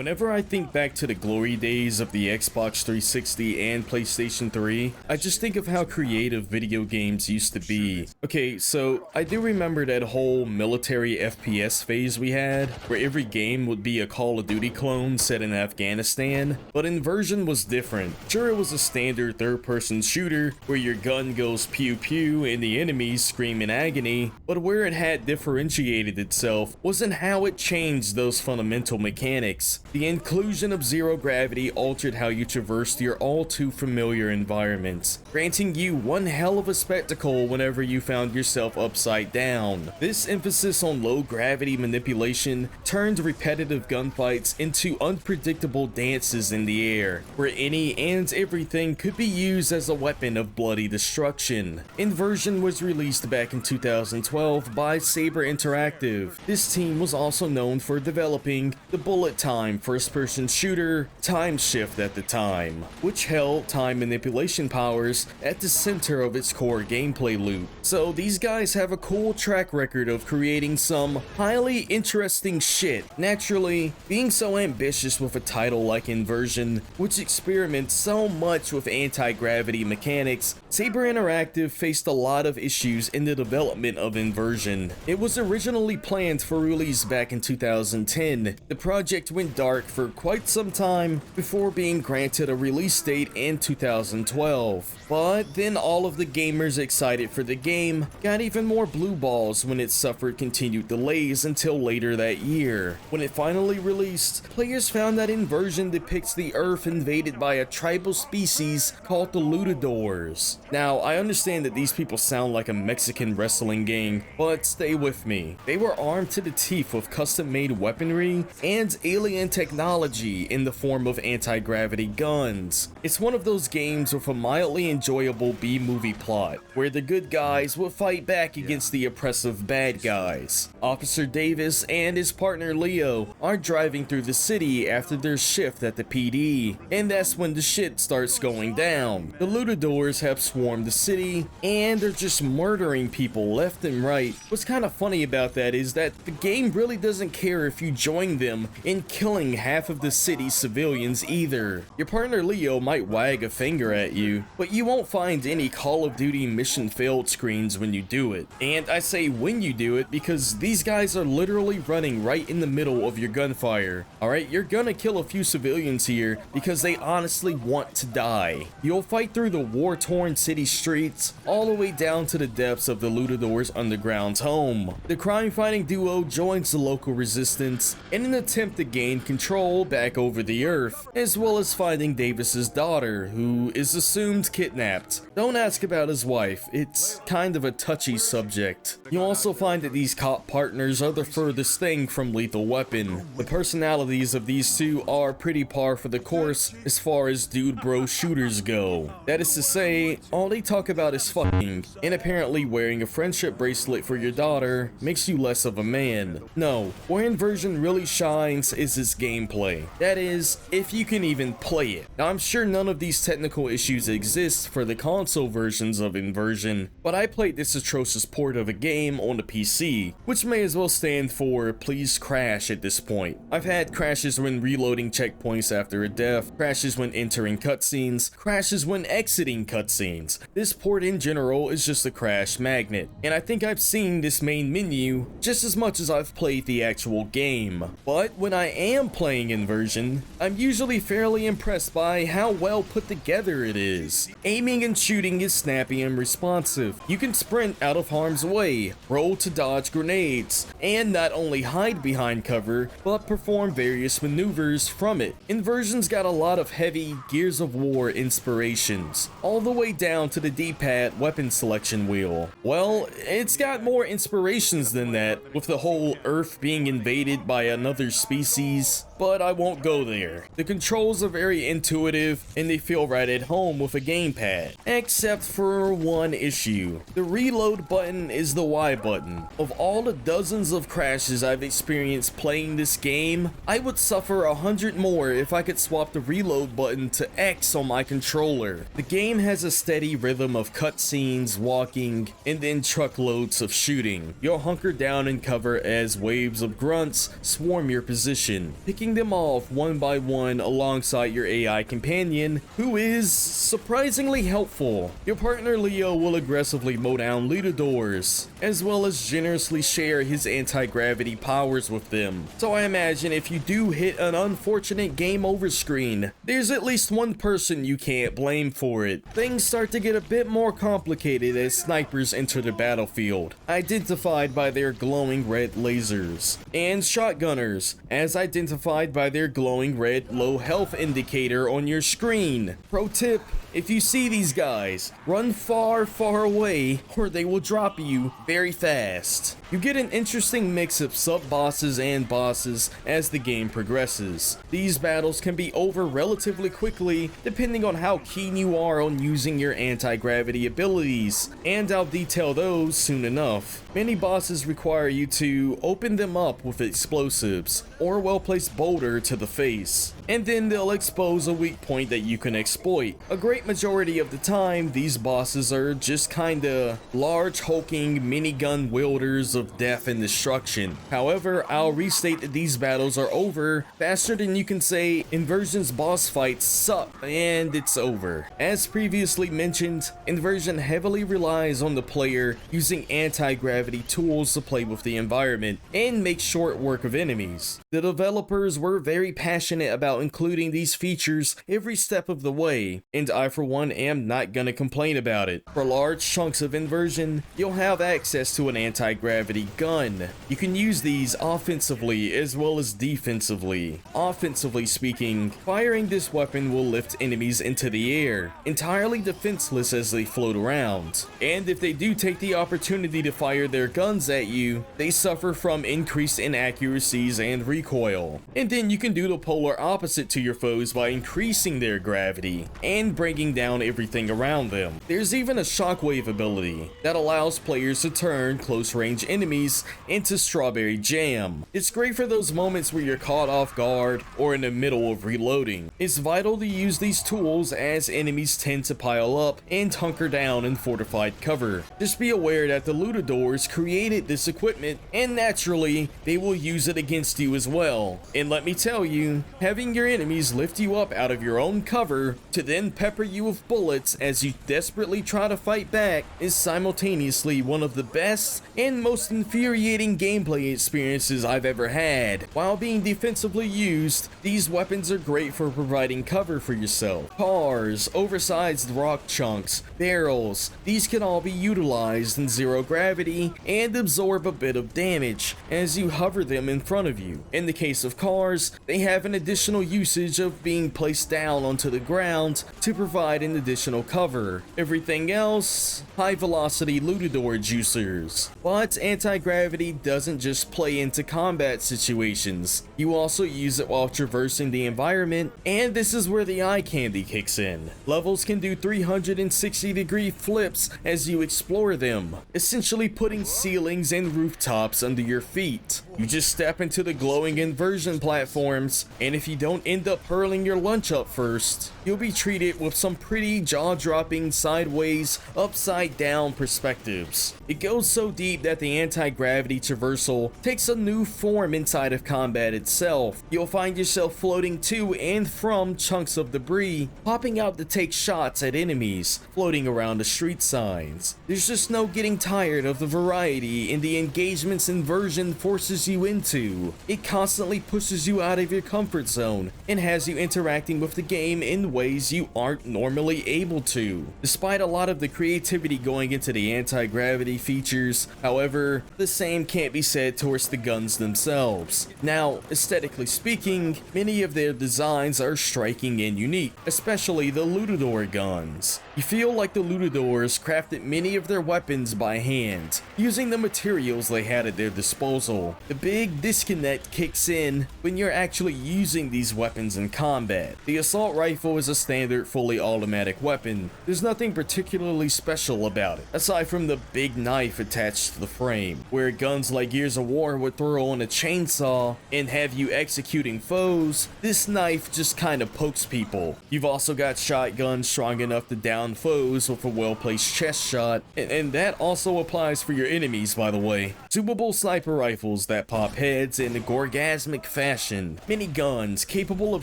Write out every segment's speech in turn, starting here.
Whenever I think back to the glory days of the Xbox 360 and PlayStation 3, I just think of how creative video games used to be. Okay, so I do remember that whole military FPS phase we had, where every game would be a Call of Duty clone set in Afghanistan, but Inversion was different. Sure, it was a standard third-person shooter, where your gun goes pew-pew and the enemies scream in agony, but where it had differentiated itself was in how it changed those fundamental mechanics. The inclusion of zero gravity altered how you traversed your all too familiar environments, granting you one hell of a spectacle whenever you found yourself upside down. This emphasis on low gravity manipulation turned repetitive gunfights into unpredictable dances in the air, where any and everything could be used as a weapon of bloody destruction. Inversion was released back in 2012 by Saber Interactive. This team was also known for developing the bullet time first-person shooter TimeShift at the time, which held time manipulation powers at the center of its core gameplay loop. So these guys have a cool track record of creating some highly interesting shit. Naturally, being so ambitious with a title like Inversion, which experiments so much with anti-gravity mechanics, Saber Interactive faced a lot of issues in the development of Inversion. It was originally planned for release back in 2010. The project went dark for quite some time before being granted a release date in 2012. But then all of the gamers excited for the game got even more blue balls when it suffered continued delays until later that year. When it finally released, players found that Inversion depicts the Earth invaded by a tribal species called the Lutadors. Now, I understand that these people sound like a Mexican wrestling gang, but stay with me. They were armed to the teeth with custom-made weaponry and alien technology in the form of anti-gravity guns. It's one of those games with a mildly enjoyable B-movie plot, where the good guys will fight back against the oppressive bad guys. Officer Davis and his partner Leo are driving through the city after their shift at the PD, and that's when the shit starts going down. The Lutadors have swarmed the city, and they're just murdering people left and right. What's kind of funny about that is that the game really doesn't care if you join them in killing half of the city's civilians either. Your partner Leo might wag a finger at you, but you won't find any Call of Duty mission failed screens when you do it. And I say when you do it because these guys are literally running right in the middle of your gunfire. Alright, you're gonna kill a few civilians here because they honestly want to die. You'll fight through the war-torn city streets all the way down to the depths of the Lutadors' underground home. The crime-fighting duo joins the local resistance in an attempt to gain control back over the Earth, as well as finding Davis's daughter, who is assumed kidnapped. Don't ask about his wife, it's kind of a touchy subject. You'll also find that these cop partners are the furthest thing from Lethal Weapon. The personalities of these two are pretty par for the course as far as dude bro shooters go. That is to say, all they talk about is fucking, and apparently wearing a friendship bracelet for your daughter makes you less of a man. No, where Inversion really shines is its gameplay. That is, if you can even play it. Now I'm sure none of these technical issues exist for the console versions of Inversion, but I played this atrocious port of a game on the PC, which may as well stand for please crash at this point. I've had crashes when reloading checkpoints after a death, crashes when entering cutscenes, crashes when exiting cutscenes. This port in general is just a crash magnet, and I think I've seen this main menu just as much as I've played the actual game. But when I am playing Inversion, I'm usually fairly impressed by how well put together it is. Aiming and shooting is snappy and responsive. You can sprint out of harm's way, roll to dodge grenades, and not only hide behind cover, but perform various maneuvers from it. Inversion's got a lot of heavy Gears of War inspirations, all the way down to the D-pad weapon selection wheel. Well, it's got more inspirations than that, with the whole Earth being invaded by another species, but I won't go there. The controls are very intuitive, and they feel right at home with a gamepad, except for one issue. The reload button is the Y button. Of all the dozens of crashes I've experienced playing this game, I would suffer 100 more if I could swap the reload button to X on my controller. The game has a steady rhythm of cutscenes, walking, and then truckloads of shooting. You'll hunker down and cover as waves of grunts swarm your position, picking finishing them off one by one alongside your AI companion, who is surprisingly helpful. Your partner Leo will aggressively mow down Ludadors, as well as generously share his anti-gravity powers with them. So I imagine if you do hit an unfortunate game over screen, there's at least one person you can't blame for it. Things start to get a bit more complicated as snipers enter the battlefield, identified by their glowing red lasers, and shotgunners, as identified by their glowing red low health indicator on your screen. Pro tip: if you see these guys, run far, far away, or they will drop you very fast. You get an interesting mix of sub-bosses and bosses as the game progresses. These battles can be over relatively quickly, depending on how keen you are on using your anti-gravity abilities, and I'll detail those soon enough. Many bosses require you to open them up with explosives, or a well-placed boulder to the face, and then they'll expose a weak point that you can exploit. A great majority of the time, these bosses are just kinda large hulking minigun wielders of death and destruction. However, I'll restate that these battles are over faster than you can say Inversion's boss fights suck, and it's over. As previously mentioned, Inversion heavily relies on the player using anti-gravity tools to play with the environment and make short work of enemies. The developers were very passionate about including these features every step of the way, and I for one am not gonna complain about it. For large chunks of Inversion, you'll have access to an anti-gravity gun. You can use these offensively as well as defensively. Offensively speaking, firing this weapon will lift enemies into the air, entirely defenseless as they float around. And if they do take the opportunity to fire their guns at you, they suffer from increased inaccuracies and recoil. And then you can do the polar opposite to your foes by increasing their gravity and bringing down everything around them. There's even a shockwave ability that allows players to turn close range enemies into strawberry jam. It's great for those moments where you're caught off guard or in the middle of reloading. It's vital to use these tools as enemies tend to pile up and hunker down in fortified cover. Just be aware that the Ludadors created this equipment, and naturally, they will use it against you as well. And let me tell you, having your enemies lift you up out of your own cover to then pepper you with bullets as you desperately try to fight back is simultaneously one of the best and most infuriating gameplay experiences I've ever had. While being defensively used, these weapons are great for providing cover for yourself. Cars, oversized rock chunks, barrels, these can all be utilized in zero gravity and absorb a bit of damage as you hover them in front of you. In the case of cars, they have an additional usage of being placed down onto the ground to provide an additional cover. Everything else, high velocity Ludador juicers. But anti-gravity doesn't just play into combat situations. You also use it while traversing the environment, and this is where the eye candy kicks in. Levels can do 360-degree flips as you explore them, essentially putting ceilings and rooftops under your feet. You just step into the glowing Inversion platforms, and if you don't end up hurling your lunch up first, you'll be treated with some pretty jaw-dropping sideways, upside-down perspectives. It goes so deep that the anti-gravity traversal takes a new form inside of combat itself. You'll find yourself floating to and from chunks of debris, popping out to take shots at enemies, floating around the street signs. There's just no getting tired of the variety in the engagements Inversion forces you into. It constantly pushes you out of your comfort zone and has you interacting with the game in ways you aren't normally able to. Despite a lot of the creativity going into the anti-gravity features, however, the same can't be said towards the guns themselves. Now, aesthetically speaking, many of their designs are striking and unique, especially the Ludador guns. You feel like the Ludadors crafted many of their weapons by hand, using the materials they had at their disposal. The big disconnect kicks in when you're actually using these weapons in combat. The assault rifle is a standard fully automatic weapon. There's nothing particularly special about it, aside from the big knife attached to the frame, where guns like Gears of War would throw on a chainsaw and have you executing foes. This knife just kind of pokes people. You've also got shotguns strong enough to down foes with a well-placed chest shot, and that also applies for your enemies, by the way. Tubable sniper rifles that that pop heads in a gorgasmic fashion, miniguns capable of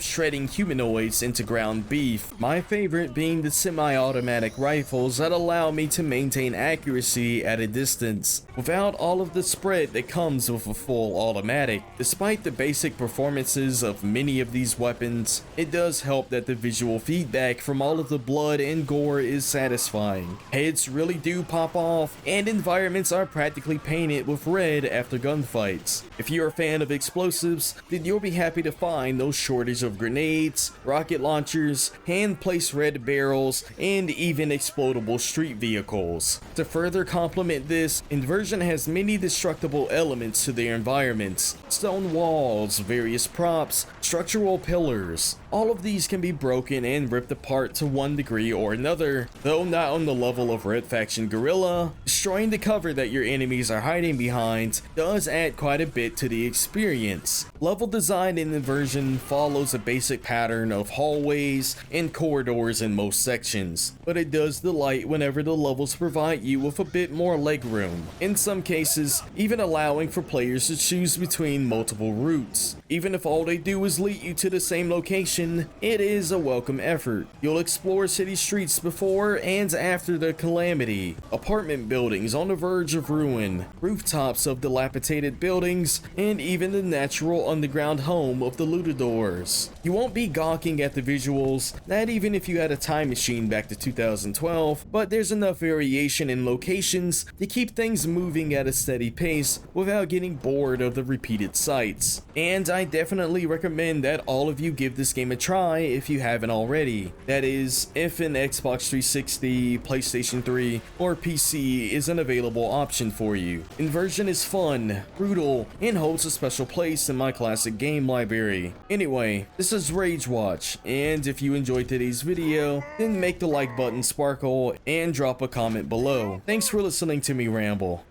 shredding humanoids into ground beef, my favorite being the semi-automatic rifles that allow me to maintain accuracy at a distance, without all of the spread that comes with a full automatic. Despite the basic performances of many of these weapons, it does help that the visual feedback from all of the blood and gore is satisfying. Heads really do pop off, and environments are practically painted with red after gunfights. If you're a fan of explosives, then you'll be happy to find no shortage of grenades, rocket launchers, hand-placed red barrels, and even explodable street vehicles. To further complement this, Inversion has many destructible elements to their environments: stone walls, various props, structural pillars. All of these can be broken and ripped apart to one degree or another, though not on the level of Red Faction Guerrilla. Destroying the cover that your enemies are hiding behind does add quite a bit to the experience. Level design in Inversion follows a basic pattern of hallways and corridors in most sections, but it does delight whenever the levels provide you with a bit more legroom, in some cases even allowing for players to choose between multiple routes. Even if all they do is lead you to the same location, it is a welcome effort. You'll explore city streets before and after the calamity, apartment buildings on the verge of ruin, rooftops of dilapidated buildings, and even the natural underground home of the Lutadors. You won't be gawking at the visuals, not even if you had a time machine back to 2012, but there's enough variation in locations to keep things moving at a steady pace without getting bored of the repeated sights. And I definitely recommend that all of you give this game a try if you haven't already. That is, if an Xbox 360, PlayStation 3, or PC is an available option for you. Inversion is fun, brutal, and holds a special place in my classic game library. Anyway, this is Rage Watch, and if you enjoyed today's video, then make the like button sparkle and drop a comment below. Thanks for listening to me ramble.